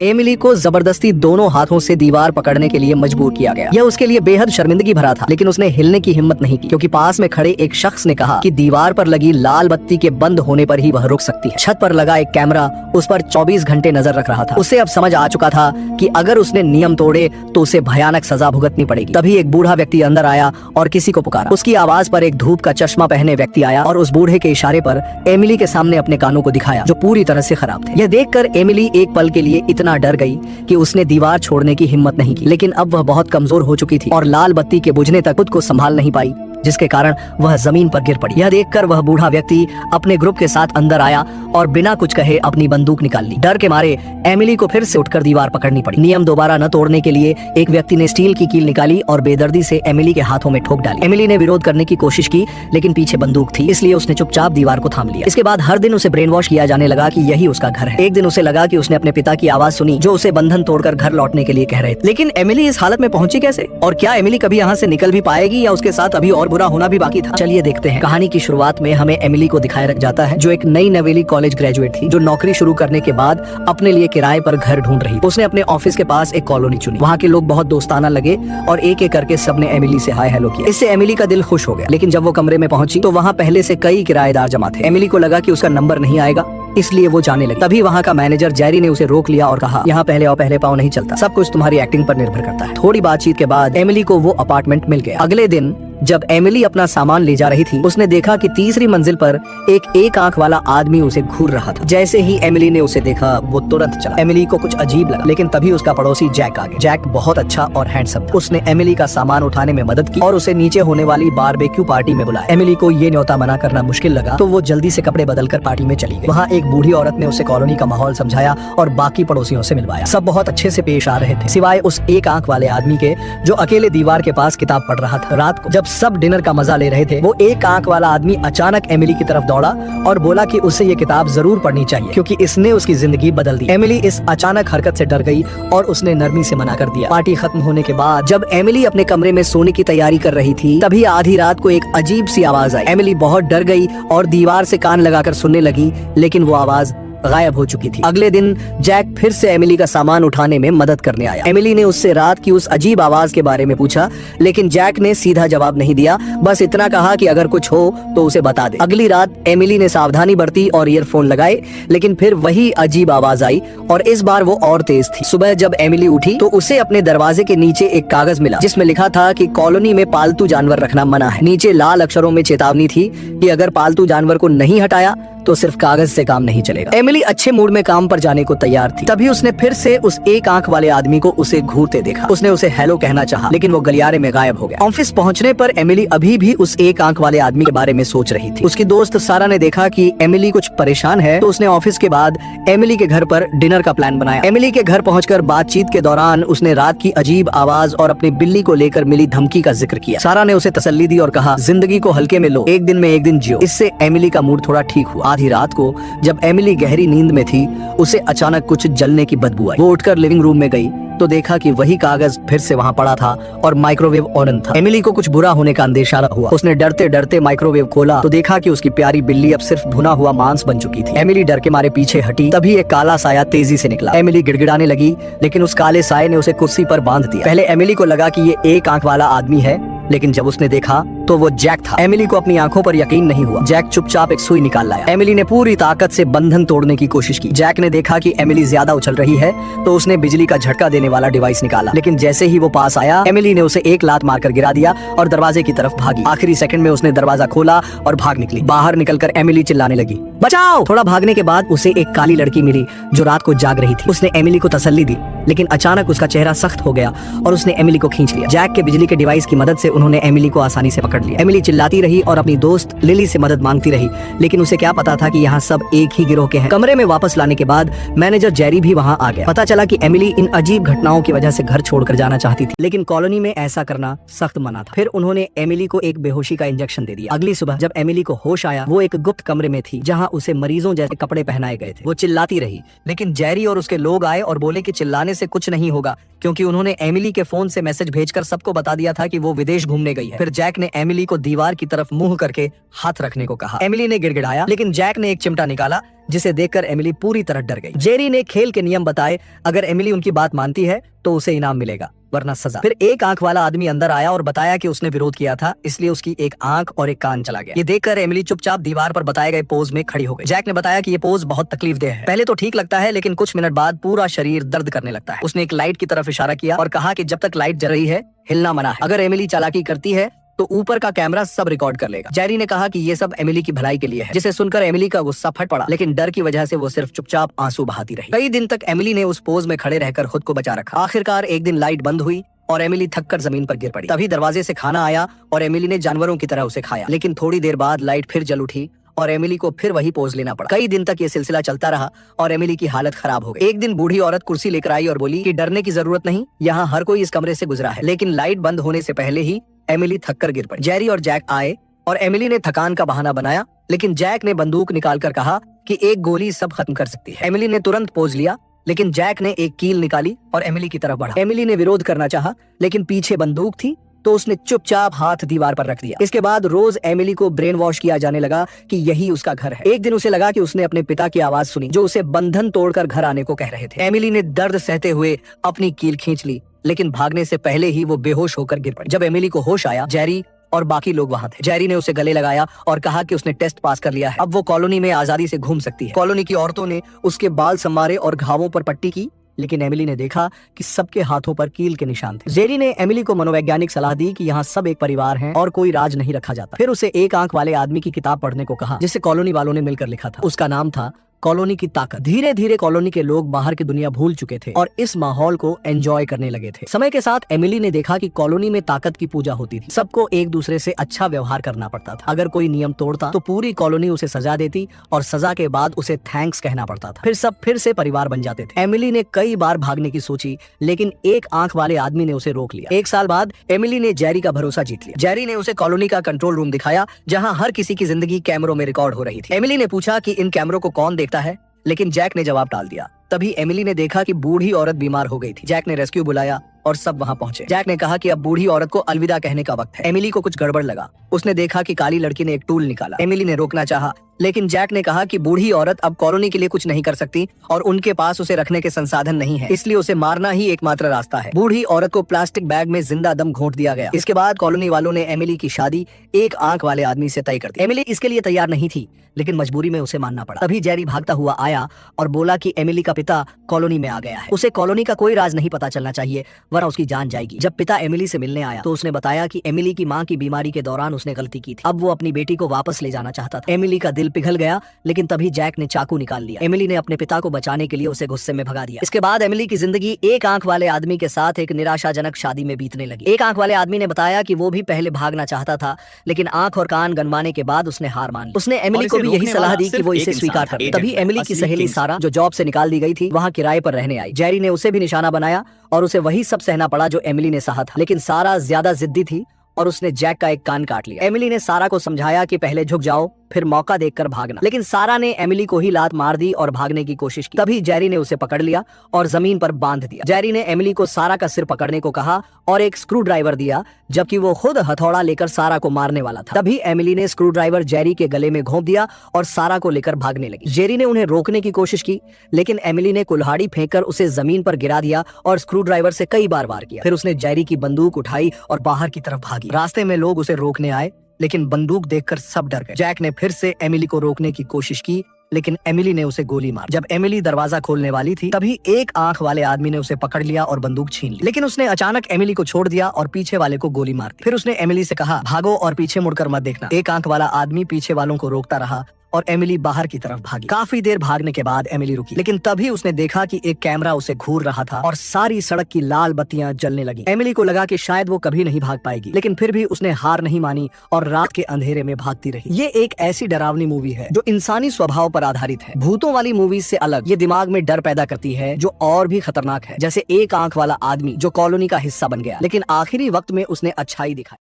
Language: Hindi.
एमिली को जबरदस्ती दोनों हाथों से दीवार पकड़ने के लिए मजबूर किया गया। यह उसके लिए बेहद शर्मिंदगी भरा था, लेकिन उसने हिलने की हिम्मत नहीं की, क्योंकि पास में खड़े एक शख्स ने कहा कि दीवार पर लगी लाल बत्ती के बंद होने पर ही वह रुक सकती है। छत पर लगा एक कैमरा उस पर 24 घंटे नजर रख रहा था। उसे अब समझ आ चुका था कि अगर उसने नियम तोड़े तो उसे भयानक सजा भुगतनी पड़ेगी। तभी एक बूढ़ा व्यक्ति अंदर आया और किसी को पुकारा। उसकी आवाज पर एक धूप का चश्मा पहने व्यक्ति आया और उस बूढ़े के इशारे पर एमिली के सामने अपने कानों को दिखाया, जो पूरी तरह से खराब थे। यह देखकर एमिली एक पल के लिए इतना डर गई कि उसने दीवार छोड़ने की हिम्मत नहीं की, लेकिन अब वह बहुत कमजोर हो चुकी थी और लाल बत्ती के बुझने तक खुद को संभाल नहीं पाई, जिसके कारण वह जमीन पर गिर पड़ी। यह देखकर वह बूढ़ा व्यक्ति अपने ग्रुप के साथ अंदर आया और बिना कुछ कहे अपनी बंदूक निकाल ली। डर के मारे एमिली को फिर से उठकर दीवार पकड़नी पड़ी। नियम दोबारा न तोड़ने के लिए एक व्यक्ति ने स्टील की कील निकाली और बेदर्दी से एमिली के हाथों में ठोक डाली। एमिली ने विरोध करने की कोशिश की, लेकिन पीछे बंदूक थी, इसलिए उसने चुपचाप दीवार को थाम लिया। इसके बाद हर दिन उसे ब्रेन वॉश किया जाने लगा कि यही उसका घर है। एक दिन उसे लगा कि उसने अपने पिता की आवाज सुनी, जो उसे बंधन तोड़कर घर लौटने के लिए कह रहे थे। लेकिन एमिली इस हालत में पहुंची कैसे, और क्या एमिली कभी यहाँ से निकल भी पाएगी या उसके साथ अभी और बुरा होना भी बाकी था? चलिए देखते हैं। कहानी की शुरुआत में हमें एमिली को दिखाया रख जाता है, जो एक नई नवेली कॉलेज ग्रेजुएट थी, जो नौकरी शुरू करने के बाद अपने लिए किराए पर घर ढूंढ रही। उसने अपने ऑफिस के पास एक कॉलोनी चुनी। वहाँ के लोग बहुत दोस्ताना लगे और एक एक करके सबने एमिली से हाय हेलो किया। इससे एमिली का दिल खुश हो गया। लेकिन जब वो कमरे में पहुंची तो वहाँ पहले से कई किराएदार जमा थे। एमिली को लगा कि उसका नंबर नहीं आएगा, इसलिए वो जाने लगी। तभी वहाँ का मैनेजर जेरी ने उसे रोक लिया और कहा, यहाँ पहले और पहले पाँव नहीं चलता, सब कुछ तुम्हारी एक्टिंग पर निर्भर करता है। थोड़ी बातचीत के बाद एमिली को वो अपार्टमेंट मिल गया। अगले दिन जब एमिली अपना सामान ले जा रही थी, उसने देखा कि तीसरी मंजिल पर एक आंख वाला आदमी उसे घूर रहा था। जैसे ही एमिली ने उसे देखा, वो तुरंत चला। एमिली को कुछ अजीब लगा, लेकिन तभी उसका पड़ोसी जैक आ गया। जैक बहुत अच्छा और हैंडसम था। उसने एमिली का सामान उठाने में मदद की और उसे नीचे होने वाली बारबेक्यू पार्टी में बुलाया। एमिली को ये न्योता मना करना मुश्किल लगा, तो वो जल्दी से कपड़े बदलकर पार्टी में चली गई। वहाँ एक बूढ़ी औरत ने उसे कॉलोनी का माहौल समझाया और बाकी पड़ोसियों से मिलवाया। सब बहुत अच्छे से पेश आ रहे थे, सिवाय उस एक आंख वाले आदमी के, जो अकेले दीवार के पास किताब पढ़ रहा था। रात को जब सब डिनर का मजा ले रहे थे, वो एक आंख वाला आदमी अचानक एमिली की तरफ दौड़ा और बोला कि उसे ये किताब जरूर पढ़नी चाहिए, क्योंकि इसने उसकी जिंदगी बदल दी। एमिली इस अचानक हरकत से डर गई और उसने नरमी से मना कर दिया। पार्टी खत्म होने के बाद जब एमिली अपने कमरे में सोने की तैयारी कर रही थी, तभी आधी रात को एक अजीब सी आवाज आई। एमिली बहुत डर गई और दीवार से कान लगाकर सुनने लगी, लेकिन वो आवाज गायब हो चुकी थी। अगले दिन जैक फिर से एमिली का सामान उठाने में मदद करने आया। एमिली ने उससे रात की उस अजीब आवाज के बारे में पूछा, लेकिन जैक ने सीधा जवाब नहीं दिया, बस इतना कहा कि अगर कुछ हो तो उसे बता दे। अगली रात एमिली ने सावधानी बरती और ईयरफोन लगाए, लेकिन फिर वही अजीब आवाज आई और इस बार वो और तेज थी। सुबह जब एमिली उठी तो उसे अपने दरवाजे के नीचे एक कागज मिला, जिसमें लिखा था कि कॉलोनी में पालतू जानवर रखना मना है। नीचे लाल अक्षरों में चेतावनी थी कि अगर पालतू जानवर को नहीं हटाया तो सिर्फ कागज से काम नहीं चलेगा। एमिली अच्छे मूड में काम पर जाने को तैयार थी। तभी उसने फिर से उस एक आंख वाले आदमी को उसे घूरते देखा। उसने उसे हेलो कहना चाहा, लेकिन वो गलियारे में गायब हो गया। ऑफिस पहुंचने पर एमिली अभी भी उस एक आंख वाले आदमी के बारे में सोच रही थी। उसकी दोस्त सारा ने देखा कि एमिली कुछ परेशान है, तो उसने ऑफिस के बाद एमिली के घर पर डिनर का प्लान बनाया। एमिली के घर पहुंचकर बातचीत के दौरान उसने रात की अजीब आवाज और अपनी बिल्ली को लेकर मिली धमकी का जिक्र किया। सारा ने उसे तसल्ली दी और कहा, जिंदगी को हल्के में लो, एक दिन में एक दिन जियो। इससे एमिली का मूड थोड़ा ठीक हुआ। आधी रात को जब एमिली गहरी नींद में थी, उसे अचानक कुछ जलने की बदबू आई। वो उठकर लिविंग रूम में गई तो देखा कि वही कागज फिर से वहाँ पड़ा था और माइक्रोवेव ऑन था। एमिली को कुछ बुरा होने का अंदेशा हुआ। उसने डरते डरते माइक्रोवेव खोला तो देखा कि उसकी प्यारी बिल्ली अब सिर्फ भुना हुआ मांस बन चुकी थी। एमिली डर के मारे पीछे हटी, तभी एक काला साया तेजी से निकला। एमिली गिड़गिड़ाने लगी, लेकिन उस काले साये ने उसे कुर्सी पर बांध दिया। पहले एमिली को लगा कि ये एक आंख वाला आदमी है, लेकिन जब उसने देखा तो वो जैक था। एमिली को अपनी आंखों पर यकीन नहीं हुआ। जैक चुपचाप एक सुई निकाल लाया। एमिली ने पूरी ताकत से बंधन तोड़ने की कोशिश की। जैक ने देखा कि एमिली ज्यादा उछल रही है, तो उसने बिजली का झटका देने वाला डिवाइस निकाला, लेकिन जैसे ही वो पास आया, एमिली ने उसे एक लात मारकर गिरा दिया और दरवाजे की तरफ भागी। आखिरी सेकंड में उसने दरवाजा खोला और भाग निकली। बाहर निकलकर एमिली चिल्लाने लगी, बचाओ। थोड़ा भागने के बाद उसे एक काली लड़की मिली जो रात को जाग रही थी। उसने एमिली को तसल्ली दी, लेकिन अचानक उसका चेहरा सख्त हो गया और उसने एमिली को खींच लिया। जैक के बिजली के डिवाइस की मदद से उन्होंने एमिली को आसानी से पकड़ लिया। एमिली चिल्लाती रही और अपनी दोस्त लिली से मदद मांगती रही, लेकिन उसे क्या पता था कि यहाँ सब एक ही गिरोह के हैं। कमरे में वापस लाने के बाद मैनेजर जेरी भी वहाँ आ गया। पता चला कि एमिली इन अजीब घटनाओं की वजह से घर छोड़कर जाना चाहती थी, लेकिन कॉलोनी में ऐसा करना सख्त मना था। फिर उन्होंने एमिली को एक बेहोशी का इंजेक्शन दे दिया। अगली सुबह जब एमिली को होश आया, वो एक गुप्त कमरे में थी जहाँ उसे मरीजों जैसे कपड़े पहनाए गए थे। वो चिल्लाती रही, लेकिन जेरी और उसके लोग आए और बोले कि चिल्लाने से कुछ नहीं होगा, क्योंकि उन्होंने एमिली के फोन से मैसेज भेजकर सबको बता दिया था कि वो विदेश घूमने गई है। फिर जैक ने एमिली को दीवार की तरफ मुंह करके हाथ रखने को कहा। एमिली ने गिड़गिड़ाया, लेकिन जैक ने एक चिमटा निकाला जिसे देखकर एमिली पूरी तरह डर गई। जेरी ने खेल के नियम बताए, अगर एमिली उनकी बात मानती है तो उसे इनाम मिलेगा, वरना सजा। फिर एक आंख वाला आदमी अंदर आया और बताया कि उसने विरोध किया था, इसलिए उसकी एक आंख और एक कान चला गया। ये देखकर एमिली चुपचाप दीवार पर बताए गए पोज में खड़ी हो गई। जैक ने बताया कि ये पोज बहुत तकलीफदेह है। पहले तो ठीक लगता है, लेकिन कुछ मिनट बाद पूरा शरीर दर्द करने लगता है। उसने एक लाइट की तरफ इशारा किया और कहा कि जब तक लाइट जल रही है हिलना मना है। अगर एमिली चालाकी करती है तो ऊपर का कैमरा सब रिकॉर्ड कर लेगा। जेरी ने कहा कि ये सब एमिली की भलाई के लिए है, जिसे सुनकर एमिली का गुस्सा फट पड़ा, लेकिन डर की वजह से वो सिर्फ चुपचाप आंसू बहाती रही। कई दिन तक एमिली ने उस पोज में खड़े रहकर खुद को बचा रखा। आखिरकार एक दिन लाइट बंद हुई और एमिली थककर जमीन पर गिर पड़ी। तभी दरवाजे से खाना आया और एमिली ने जानवरों की तरह उसे खाया, लेकिन थोड़ी देर बाद लाइट फिर जल उठी और एमिली को फिर वही पोज लेना पड़ा। कई दिन तक ये सिलसिला चलता रहा और एमिली की हालत खराब हो गई। एक दिन बूढ़ी औरत कुर्सी लेकर आई और बोली कि डरने की जरूरत नहीं, यहाँ हर कोई इस कमरे से गुजरा है। लेकिन लाइट बंद होने से पहले ही एमिली थककर गिर पड़ी। जेरी और जैक आए और एमिली ने थकान का बहाना बनाया, लेकिन जैक ने बंदूक निकालकर कहा कि एक गोली सब खत्म कर सकती है। एमिली ने तुरंत पोज लिया, लेकिन जैक ने एक कील निकाली और एमिली की तरफ बढ़ा। एमिली ने विरोध करना चाहा, लेकिन पीछे बंदूक थी तो उसने चुपचाप हाथ दीवार पर रख दिया। इसके बाद रोज एमिली को ब्रेन वॉश किया जाने लगा कि यही उसका घर है। एक दिन उसे लगा कि उसने अपने पिता की आवाज सुनी, जो उसे बंधन तोड़कर घर आने को कह रहे थे। एमिली ने दर्द सहते हुए अपनी कील खींच ली, लेकिन भागने से पहले ही वो बेहोश होकर गिर पड़ी। जब एमिली को होश आया, जेरी और बाकी लोग वहाँ थे। जेरी ने उसे गले लगाया और कहा कि उसने टेस्ट पास कर लिया है, अब वो कॉलोनी में आजादी से घूम सकती है। कॉलोनी की औरतों ने उसके बाल संवारे और घावों पर पट्टी की, लेकिन एमिली ने देखा कि सबके हाथों पर कील के निशान थे। जेरी ने एमिली को मनोवैज्ञानिक सलाह दी कि यहाँ सब एक परिवार हैं और कोई राज नहीं रखा जाता। फिर उसे एक आंख वाले आदमी की किताब पढ़ने को कहा, जिसे कॉलोनी वालों ने मिलकर लिखा था। उसका नाम था कॉलोनी की ताकत। धीरे धीरे कॉलोनी के लोग बाहर की दुनिया भूल चुके थे और इस माहौल को एंजॉय करने लगे थे। समय के साथ एमिली ने देखा कि कॉलोनी में ताकत की पूजा होती थी। सबको एक दूसरे से अच्छा व्यवहार करना पड़ता था। अगर कोई नियम तोड़ता तो पूरी कॉलोनी उसे सजा देती और सजा के बाद उसे थैंक्स कहना पड़ता था। फिर सब फिर से परिवार बन जाते थे। एमिली ने कई बार भागने की सोची, लेकिन एक आंख वाले आदमी ने उसे रोक लिया। 1 साल बाद एमिली ने जेरी का भरोसा जीत लिया। जेरी ने उसे कॉलोनी का कंट्रोल रूम दिखाया, जहाँ हर किसी की जिंदगी कैमरों में रिकॉर्ड हो रही थी। एमिली ने पूछा कि इन कैमरों को कौन देखता है, लेकिन जैक ने जवाब टाल दिया। तभी एमिली ने देखा कि बूढ़ी औरत बीमार हो गई थी। जैक ने रेस्क्यू बुलाया और सब वहाँ पहुंचे। जैक ने कहा कि अब बूढ़ी औरत को अलविदा कहने का वक्त है। एमिली को कुछ गड़बड़ लगा। उसने देखा कि काली लड़की ने एक टूल निकाला। एमिली ने रोकना चाहा, लेकिन जैक ने कहा कि बूढ़ी औरत अब कॉलोनी के लिए कुछ नहीं कर सकती और उनके पास उसे रखने के संसाधन नहीं है, इसलिए उसे मारना ही एकमात्र रास्ता है। बूढ़ी औरत को प्लास्टिक बैग में जिंदा दम घोंट दिया गया। इसके बाद कॉलोनी वालों ने एमिली की शादी एक आंख वाले आदमी से तय कर दी। एमिली इसके लिए तैयार नहीं थी, लेकिन मजबूरी में उसे मानना पड़ा। तभी जेरी भागता हुआ आया और बोला कि एमिली का पिता कॉलोनी में आ गया है। उसे कॉलोनी का कोई राज नहीं पता चलना चाहिए, वरना उसकी जान जाएगी। जब पिता एमिली से मिलने आया तो उसने बताया कि एमिली की मां की बीमारी के दौरान उसने गलती की थी। अब वो अपनी बेटी को वापस ले जाना चाहता था। एमिली का दिल पिघल गया, लेकिन तभी जैक ने चाकू निकाल लिया। एमिली ने अपने पिता को बचाने के लिए उसे गुस्से में भगा दिया। इसके बाद एमिली की जिंदगी एक आंख वाले आदमी के साथ एक निराशाजनक शादी में बीतने लगी। एक आंख वाले आदमी ने बताया कि वो भी पहले भागना चाहता था, लेकिन आंख और कान गनवाने के बाद उसने हार मान ली। उसने एमिली को भी यही सलाह दी कि वो इसे स्वीकार करे। तभी एमिली की सहेली सारा, जो जॉब से निकाल दी गई थी, वहाँ किराए पर रहने आई। जेरी ने उसे भी निशाना बनाया और उसे वही सब सहना पड़ा जो एमिली ने सहा था। लेकिन सारा ज्यादा जिद्दी थी और उसने जैक का एक कान काट लिया। एमिली ने सारा को समझाया कि पहले झुक जाओ, फिर मौका देखकर भागना, लेकिन सारा ने एमिली को ही लात मार दी और भागने की कोशिश की। तभी जेरी ने उसे पकड़ लिया और जमीन पर बांध दिया। जेरी ने एमिली को सारा का सिर पकड़ने को कहा और एक स्क्रू ड्राइवर दिया, जबकि वो खुद हथौड़ा लेकर सारा को मारने वाला था। तभी एमिली ने स्क्रू ड्राइवर जेरी के गले में घोंप दिया और सारा को लेकर भागने लगी। जेरी ने उन्हें रोकने की कोशिश की, लेकिन एमिली ने कुल्हाड़ी फेंककर उसे जमीन पर गिरा दिया और स्क्रू ड्राइवर से कई बार वार किया। फिर उसने जेरी की बंदूक उठाई और बाहर की तरफ भागी। रास्ते में लोग उसे रोकने आए, लेकिन बंदूक देखकर सब डर गए। जैक ने फिर से एमिली को रोकने की कोशिश की, लेकिन एमिली ने उसे गोली मार। जब एमिली दरवाजा खोलने वाली थी, तभी एक आंख वाले आदमी ने उसे पकड़ लिया और बंदूक छीन ली। लेकिन उसने अचानक एमिली को छोड़ दिया और पीछे वाले को गोली मार दी। फिर उसने एमिली से कहा, भागो और पीछे मुड़कर मत देखना। एक आंख वाला आदमी पीछे वालों को रोकता रहा और एमिली बाहर की तरफ भागी। काफी देर भागने के बाद एमिली रुकी, लेकिन तभी उसने देखा कि एक कैमरा उसे घूर रहा था और सारी सड़क की लाल बत्तियां जलने लगी। एमिली को लगा कि शायद वो कभी नहीं भाग पाएगी, लेकिन फिर भी उसने हार नहीं मानी और रात के अंधेरे में भागती रही। ये एक ऐसी डरावनी मूवी है जो इंसानी स्वभाव पर आधारित है। भूतों वाली मूवीज से अलग ये दिमाग में डर पैदा करती है जो और भी खतरनाक है, जैसे एक आंख वाला आदमी जो कॉलोनी का हिस्सा बन गया, लेकिन आखिरी वक्त में उसने अच्छाई दिखाई।